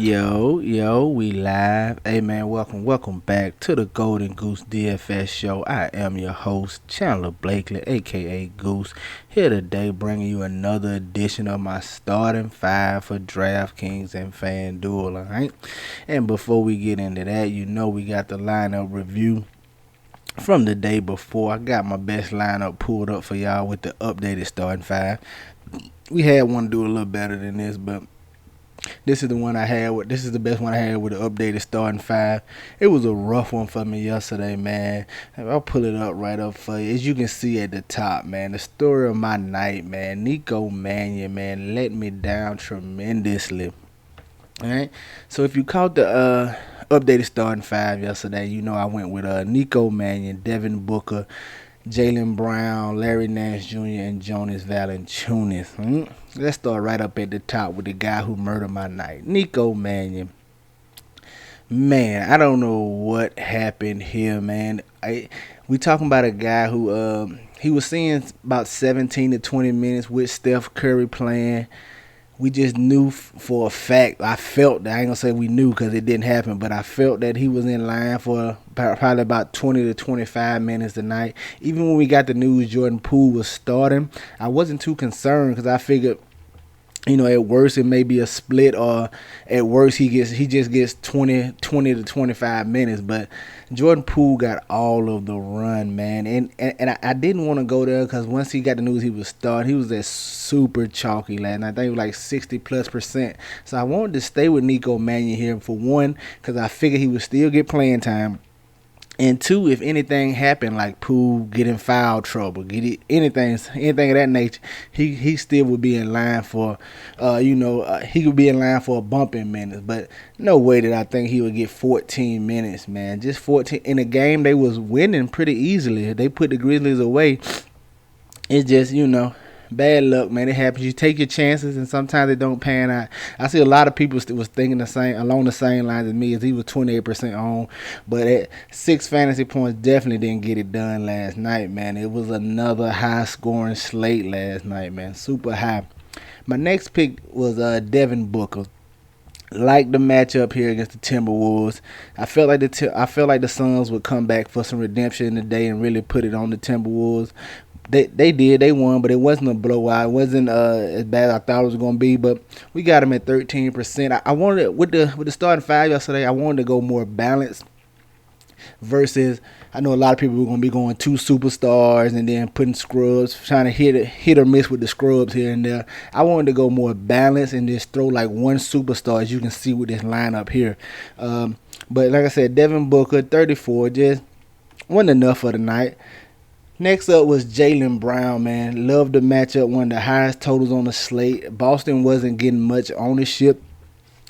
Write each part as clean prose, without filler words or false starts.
Yo, we live. Hey man, welcome back to the Golden Goose DFS show. I am your host, Chandler Blakely, aka Goose, here today bringing you another edition of my starting five for Draftkings and Fanduel, alright? And before we get into that, we got the lineup review from the day before. I got my best lineup pulled up for y'all with the updated starting five. We had one to do a little better than this, but this is the one I had with. This is the best one I had with the updated starting five. It was a rough one for me yesterday, man. I'll pull it up right up for you. As you can see at the top, man, the story of my night, man. Nico Mannion, man, let me down tremendously. All right. So if you caught the updated starting five yesterday, I went with Nico Mannion, Devin Booker, Jalen Brown, Larry Nance Jr., and Jonas Valanciunas. Let's start right up at the top with the guy who murdered my night, Nico Mannion. Man, I don't know what happened here, man. We talking about a guy who he was seeing about 17 to 20 minutes with Steph Curry playing. We just knew for a fact. I felt that. I ain't gonna say we knew because it didn't happen, but I felt that he was in line for probably about 20 to 25 minutes tonight. Even when we got the news Jordan Poole was starting, I wasn't too concerned because I figured, at worst it may be a split, or at worst he just gets 20 to 25 minutes. But Jordan Poole got all of the run, man, and I didn't want to go there because once he got the news he was starting, he was that super chalky last night. I think it was like 60+%. So I wanted to stay with Nico Mannion here for one because I figured he would still get playing time. And two, if anything happened, like Poole get in foul trouble, anything of that nature, he still would be in line for, he could be in line for a bump in minutes. But no way did I think he would get 14 minutes, man. Just 14 in a game they was winning pretty easily. They put the Grizzlies away. It's just bad luck, man. It happens. You take your chances, and sometimes they don't pan out. I see a lot of people was thinking along the same lines as me, as he was 28% on, but at 6 fantasy points, definitely didn't get it done last night, man. It was another high-scoring slate last night, man. Super high. My next pick was Devin Booker. Like the matchup here against the Timberwolves, I felt like the Suns would come back for some redemption today and really put it on the Timberwolves. They did. They won, but it wasn't a blowout. It wasn't as bad as I thought it was going to be, but we got them at 13%. I wanted, with the starting five yesterday, I wanted to go more balanced versus, I know a lot of people were going to be going two superstars and then putting scrubs, trying to hit or miss with the scrubs here and there. I wanted to go more balanced and just throw like one superstar, as you can see with this lineup here. But like I said, Devin Booker, 34, just wasn't enough for the night. Next up was Jalen Brown, man. Loved the matchup, one of the highest totals on the slate. Boston wasn't getting much ownership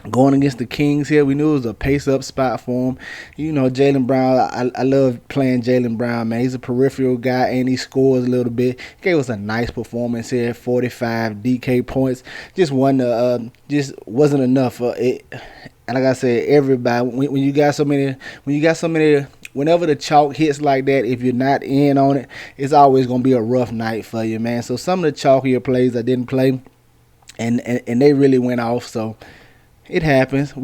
going against the Kings here. We knew it was a pace-up spot for him. Jalen Brown, I love playing Jalen Brown, man. He's a peripheral guy, and he scores a little bit. He gave us a nice performance here, 45 DK points. Just wasn't enough for it. And like I said, everybody, when you got so many, whenever the chalk hits like that, if you're not in on it, it's always going to be a rough night for you, man. So some of the chalkier plays I didn't play, and they really went off. So it happens. I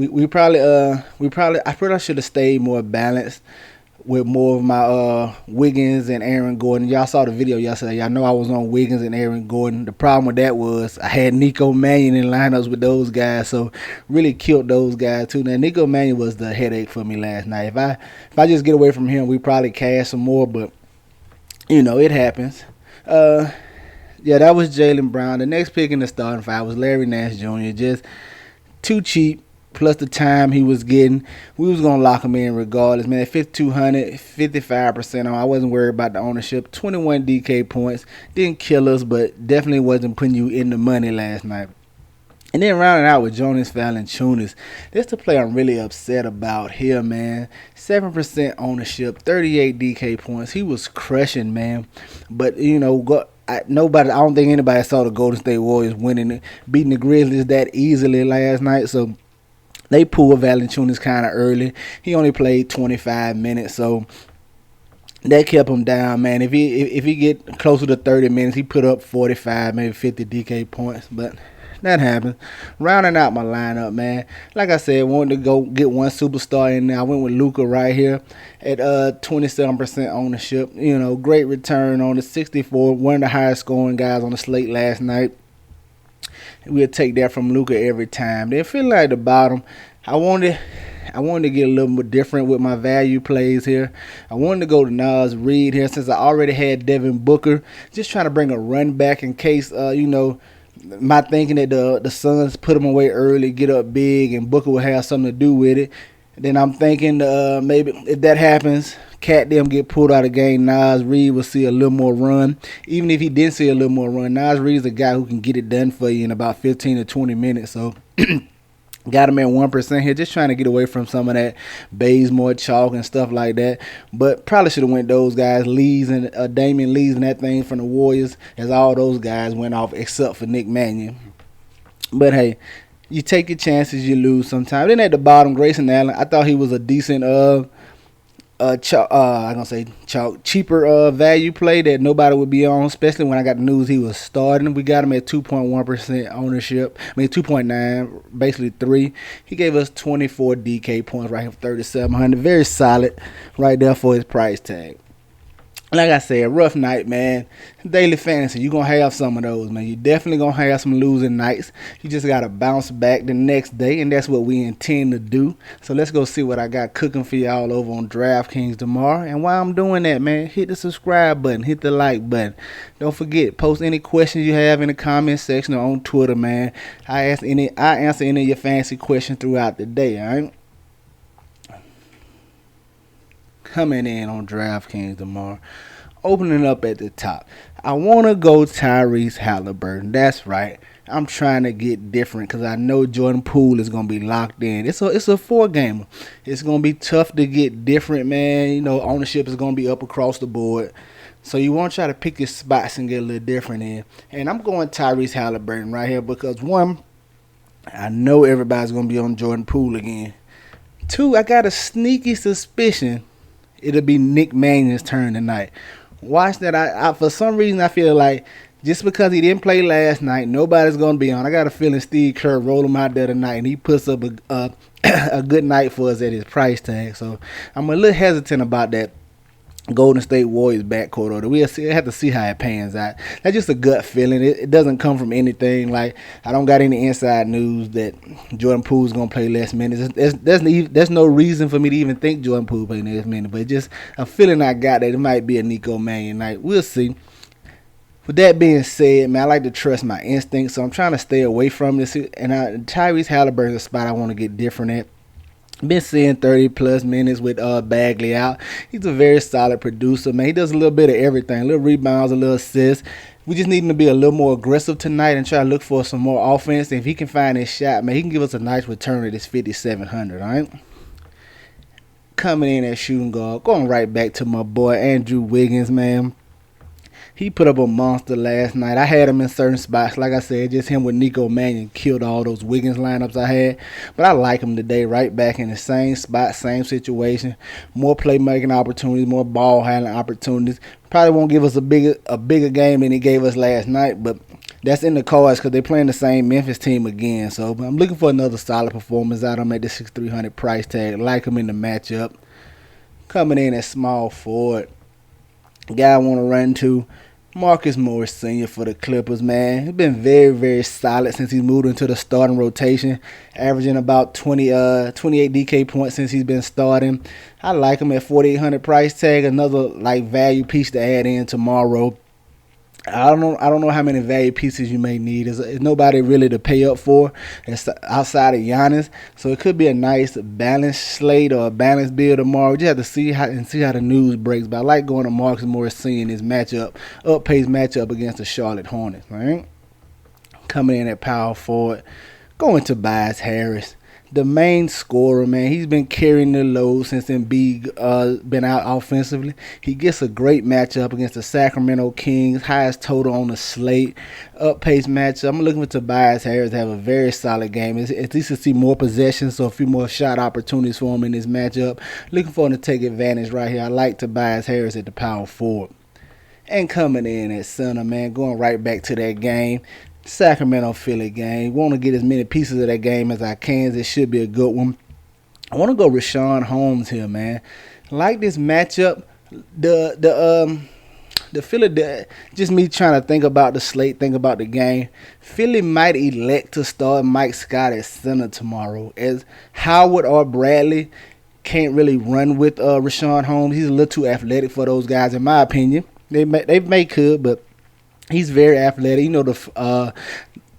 probably should have stayed more balanced with more of my Wiggins and Aaron Gordon. Y'all saw the video yesterday. Y'all know I was on Wiggins and Aaron Gordon. The problem with that was I had Nico Mannion in lineups with those guys, so really killed those guys too. Now Nico Mannion was the headache for me last night. If I just get away from him, we probably cash some more, but it happens. That was Jalen Brown. The next pick in the starting five was Larry Nance Jr. Just too cheap. Plus the time he was getting, we was going to lock him in regardless, man. At 5,200, 55% on. I wasn't worried about the ownership. 21 DK points. Didn't kill us, but definitely wasn't putting you in the money last night. And then rounding out with Jonas Valanciunas. This the play I'm really upset about here, man. 7% ownership, 38 DK points. He was crushing, man. But, I don't think anybody saw the Golden State Warriors beating the Grizzlies that easily last night, so they pulled Valanciunas kind of early. He only played 25 minutes, so that kept him down, man. If he get closer to 30 minutes, he put up 45, maybe 50 DK points. But that happens. Rounding out my lineup, man. Like I said, wanted to go get one superstar in there. I went with Luka right here at 27% ownership. Great return on the 64. One of the highest scoring guys on the slate last night. We'll take that from Luka every time. Then feeling like the bottom, I wanted to get a little more different with my value plays here. I wanted to go to Nas Reed here since I already had Devin Booker. Just trying to bring a run back in case, my thinking that the Suns put him away early, get up big, and Booker will have something to do with it. Then I'm thinking maybe if that happens, Cat them get pulled out of the game, Nas Reed will see a little more run. Even if he didn't see a little more run, Nas Reed is a guy who can get it done for you in about 15 to 20 minutes. So got him at 1% here, just trying to get away from some of that Bazemore chalk and stuff like that. But probably should have went those guys, Lees and Damian Lees and that thing from the Warriors, as all those guys went off except for Nick Mannion. But hey, you take your chances, you lose sometimes. Then at the bottom, Grayson Allen, I thought he was a decent cheaper value play that nobody would be on, especially when I got the news he was starting. We got him at 2.1% ownership. 2.9, basically 3. He gave us 24 DK points right here for 3,700. Very solid right there for his price tag. Like I said, rough night, man. Daily fantasy, you're going to have some of those, man. You're definitely going to have some losing nights. You just got to bounce back the next day, and that's what we intend to do. So let's go see what I got cooking for y'all over on Draftkings tomorrow. And while I'm doing that, man, hit the subscribe button, hit the like button. Don't forget, post any questions you have in the comment section or on Twitter, man. I answer any of your fantasy questions throughout the day, all right? Coming in on DraftKings tomorrow. Opening up at the top. I want to go Tyrese Halliburton. That's right. I'm trying to get different because I know Jordan Poole is going to be locked in. It's a 4-gamer. It's going to be tough to get different, man. Ownership is going to be up across the board. So you want to try to pick your spots and get a little different in. And I'm going Tyrese Halliburton right here because, 1, I know everybody's going to be on Jordan Poole again. 2, I got a sneaky suspicion it'll be Nick Mannion's turn tonight. Watch that. I for some reason I feel like just because he didn't play last night, nobody's gonna be on. I got a feeling Steve Kerr roll him out there tonight, and he puts up a good night for us at his price tag. So I'm a little hesitant about that Golden State Warriors backcourt order. We'll have to see how it pans out. That's just a gut feeling. It doesn't come from anything. Like, I don't got any inside news that Jordan Poole's gonna play less minutes. There's no reason for me to even think Jordan Poole play less minutes. But just a feeling I got that it might be a Nico Mannion night. We'll see. With that being said, man, I like to trust my instincts, so I'm trying to stay away from this. And Tyrese Halliburton's a spot I want to get different at. Been seeing 30-plus minutes with Bagley out. He's a very solid producer, man. He does a little bit of everything. A little rebounds, a little assists. We just need him to be a little more aggressive tonight and try to look for some more offense. And if he can find his shot, man, he can give us a nice return at his 5,700, all right? Coming in at shooting guard. Going right back to my boy Andrew Wiggins, man. He put up a monster last night. I had him in certain spots. Like I said, just him with Nico Mannion killed all those Wiggins lineups I had. But I like him today, right back in the same spot, same situation. More playmaking opportunities, more ball handling opportunities. Probably won't give us a bigger game than he gave us last night, but that's in the cards because they're playing the same Memphis team again. So I'm looking for another solid performance out of him at the 6,300 price tag. Like him in the matchup. Coming in at small forward. Guy I want to run to. Marcus Morris Sr. for the Clippers, man. He's been very, very solid since he's moved into the starting rotation, averaging about 28 DK points since he's been starting. I like him at 4,800 price tag. Another value piece to add in tomorrow. I don't know how many value pieces you may need. There's nobody really to pay up for outside of Giannis. So it could be a nice balanced slate or a balanced build tomorrow. We just have to see how the news breaks. But I like going to Marcus Morris seeing his up-paced matchup against the Charlotte Hornets. Right? Coming in at power forward, going to Tobias Harris. The main scorer, man, he's been carrying the load since Embiid been out offensively. He gets a great matchup against the Sacramento Kings, highest total on the slate, up-paced matchup. I'm looking for Tobias Harris to have a very solid game. At least to see more possessions, so a few more shot opportunities for him in this matchup. Looking for him to take advantage right here. I like Tobias Harris at the power forward. And coming in at center, man, going right back to that game. Sacramento Philly game. Want to get as many pieces of that game as I can. It should be a good one. I want to go Rashawn Holmes here, man. Like this matchup, the Philly, just me trying to think about the slate, think about the game. Philly might elect to start Mike Scott at center tomorrow, as Howard or Bradley can't really run with Rashawn Holmes. He's a little too athletic for those guys, in my opinion. They may could, but he's very athletic.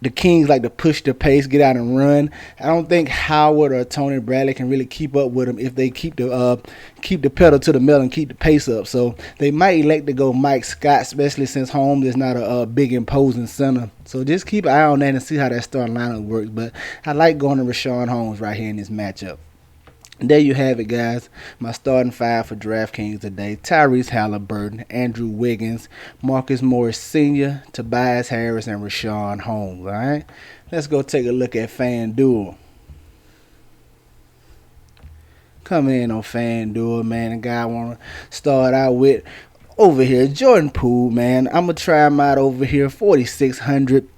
The Kings like to push the pace, get out and run. I don't think Howard or Tony Bradley can really keep up with him if they keep the pedal to the metal and keep the pace up. So they might elect to go Mike Scott, especially since Holmes is not a big imposing center. So just keep an eye on that and see how that starting lineup works. But I like going to Rashawn Holmes right here in this matchup. There you have it, guys. My starting five for DraftKings today: Tyrese Halliburton, Andrew Wiggins, Marcus Morris Sr., Tobias Harris, and Rashawn Holmes. All right, let's go take a look at FanDuel. Coming in on FanDuel, man, the guy I want to start out with over here, Jordan Poole, man. I'm gonna try him out over here, 4,600.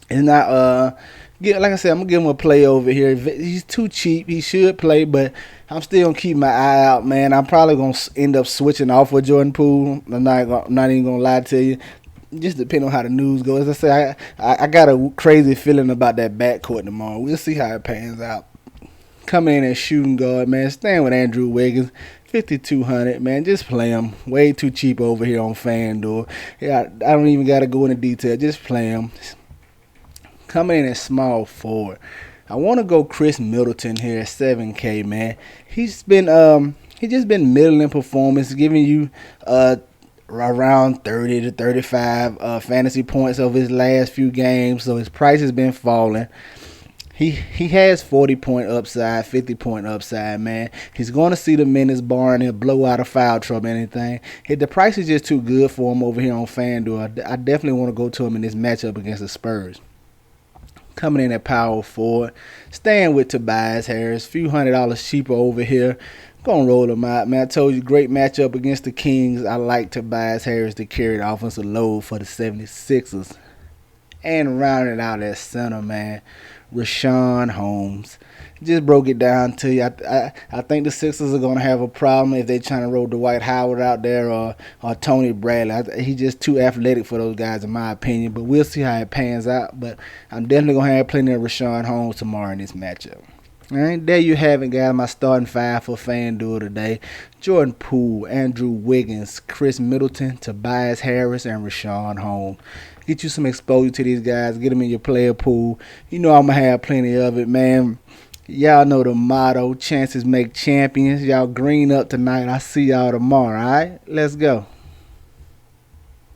It's not like I said, I'm going to give him a play over here. He's too cheap. He should play, but I'm still going to keep my eye out, man. I'm probably going to end up switching off with Jordan Poole. I'm not even going to lie to you. Just depending on how the news goes. As I say, I got a crazy feeling about that backcourt tomorrow. We'll see how it pans out. Coming in at shooting guard, man. Staying with Andrew Wiggins. 5,200, man. Just play him. Way too cheap over here on FanDuel. Yeah, I don't even got to go into detail. Just play him. Coming in at small forward, I want to go Chris Middleton here at 7K, man. He's just been middling performance, giving you around 30 to 35 fantasy points over his last few games. So his price has been falling. He has 40-point upside, 50-point upside, man. He's going to see the minutes barring he'll blow out of foul trouble, anything. The price is just too good for him over here on FanDuel. I definitely want to go to him in this matchup against the Spurs. Coming in at power forward, staying with Tobias Harris, few $100s cheaper over here. Gonna roll him out, man. I told you, great matchup against the Kings. I like Tobias Harris to carry the offensive load for the 76ers. And rounding out at center, man, Rashawn Holmes. Just broke it down to you. I think the Sixers are going to have a problem if they're trying to roll Dwight Howard out there or Tony Bradley. He's just too athletic for those guys, in my opinion. But we'll see how it pans out. But I'm definitely going to have plenty of Rashawn Holmes tomorrow in this matchup. All right, there you have it, guys. My starting five for FanDuel today: Jordan Poole, Andrew Wiggins, Chris Middleton, Tobias Harris, and Rashawn Holmes. Get you some exposure to these guys. Get them in your player pool. You know I'm going to have plenty of it, man. Y'all know the motto: chances make champions. Y'all green up tonight. I'll see y'all tomorrow, all right? Let's go.